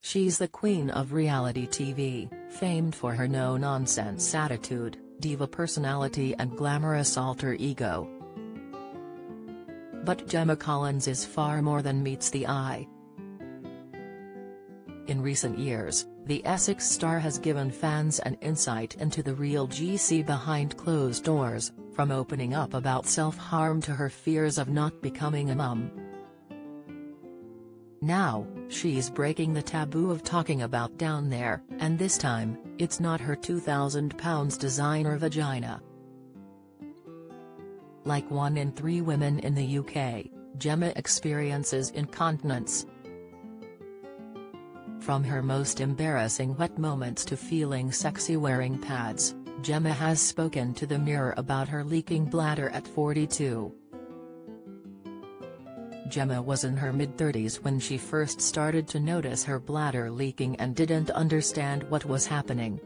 She's the queen of reality TV, famed for her no-nonsense attitude, diva personality and glamorous alter ego. But Gemma Collins is far more than meets the eye. In recent years, the Essex star has given fans an insight into the real GC behind closed doors, from opening up about self-harm to her fears of not becoming a mum. Now, she's breaking the taboo of talking about down there, and this time, it's not her £2,000 designer vagina. Like 1 in 3 women in the UK, Gemma experiences incontinence. From her most embarrassing wet moments to feeling sexy wearing pads, Gemma has spoken to the Mirror about her leaking bladder at 42. Gemma was in her mid-30s when she first started to notice her bladder leaking and didn't understand what was happening.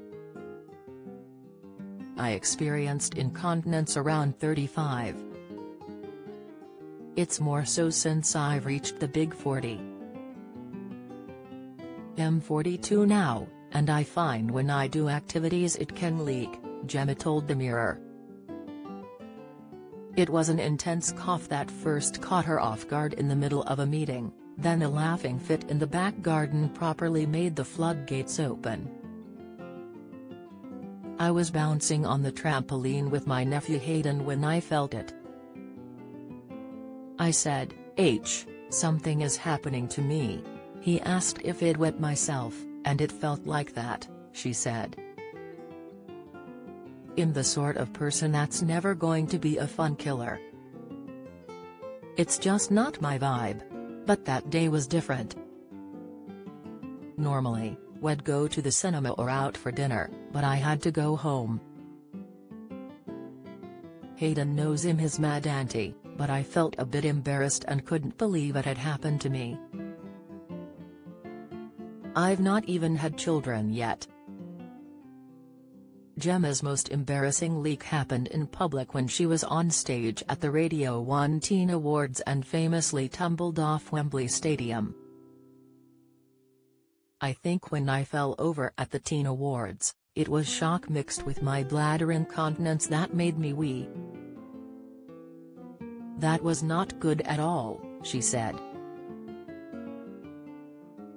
"I experienced incontinence around 35. It's more so since I've reached the big 40. I'm 42 now, and I find when I do activities it can leak," Gemma told the Mirror. It was an intense cough that first caught her off guard in the middle of a meeting, then a laughing fit in the back garden properly made the floodgates open. "I was bouncing on the trampoline with my nephew Hayden when I felt it. I said, 'Something is happening to me.' He asked if I'd wet myself, and it felt like that," she said. "I'm the sort of person that's never going to be a fun killer. It's just not my vibe. But that day was different. Normally, we'd go to the cinema or out for dinner, but I had to go home. Hayden knows I'm his mad auntie, but I felt a bit embarrassed and couldn't believe it had happened to me. I've not even had children yet." Gemma's most embarrassing leak happened in public when she was on stage at the Radio 1 Teen Awards and famously tumbled off Wembley Stadium. "I think when I fell over at the Teen Awards, it was shock mixed with my bladder incontinence that made me wee. That was not good at all," she said.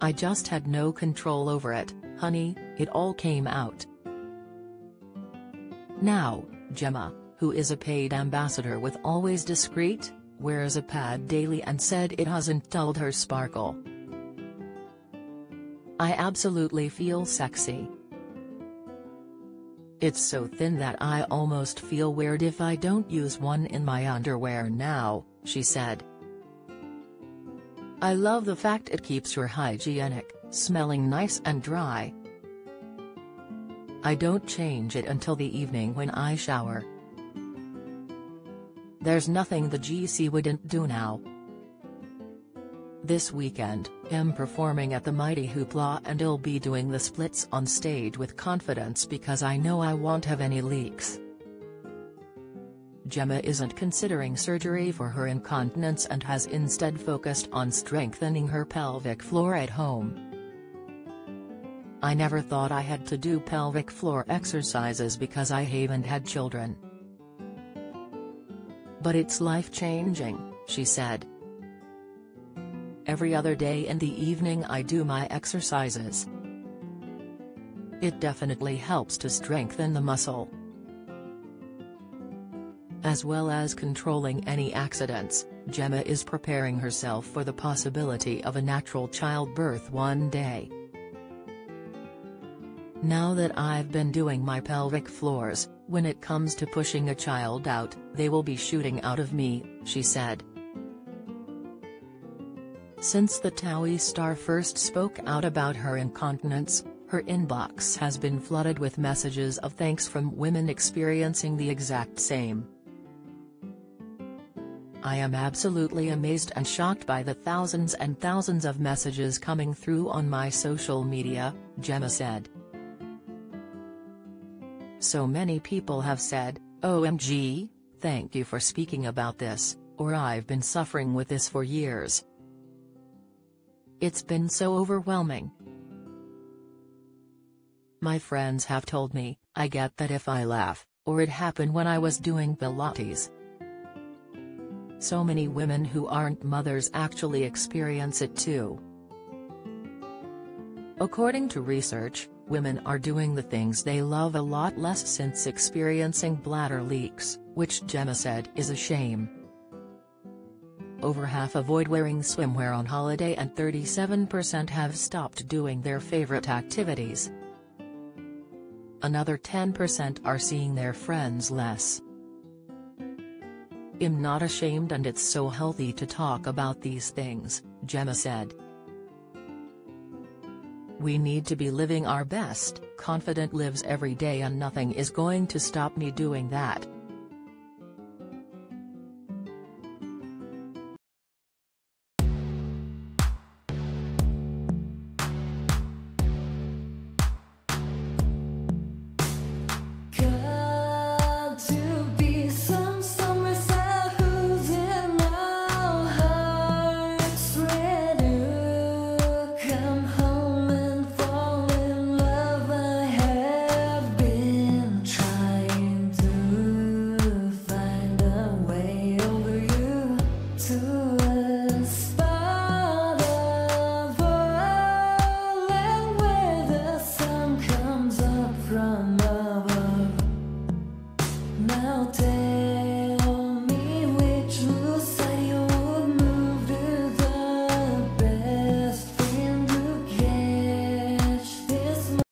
"I just had no control over it, honey, it all came out." Now, Gemma, who is a paid ambassador with Always Discreet, wears a pad daily and said it hasn't dulled her sparkle. "I absolutely feel sexy. It's so thin that I almost feel weird if I don't use one in my underwear now," she said. "I love the fact it keeps her hygienic, smelling nice and dry. I don't change it until the evening when I shower. There's nothing the GC wouldn't do now." This weekend, I'm performing at the Mighty Hoopla and I'll be doing the splits on stage with confidence because I know I won't have any leaks. Gemma isn't considering surgery for her incontinence and has instead focused on strengthening her pelvic floor at home. "I never thought I had to do pelvic floor exercises because I haven't had children. But it's life-changing," she said. "Every other day in the evening I do my exercises. It definitely helps to strengthen the muscle. As well as controlling any accidents, Gemma is preparing herself for the possibility of a natural childbirth one day. Now that I've been doing my pelvic floors, when it comes to pushing a child out, they will be shooting out of me," she said. Since the TOWIE star first spoke out about her incontinence, her inbox has been flooded with messages of thanks from women experiencing the exact same. "I am absolutely amazed and shocked by the thousands and thousands of messages coming through on my social media," Gemma said. "So many people have said, 'OMG, thank you for speaking about this,' or 'I've been suffering with this for years. It's been so overwhelming. My friends have told me, I get that if I laugh, or it happened when I was doing Pilates. So many women who aren't mothers actually experience it too. According to research, women are doing the things they love a lot less since experiencing bladder leaks, which Gemma said is a shame. Over half avoid wearing swimwear on holiday and 37% have stopped doing their favorite activities. Another 10% are seeing their friends less. I'm not ashamed and it's so healthy to talk about these things, Gemma said. We need to be living our best, confident lives every day and nothing is going to stop me doing that.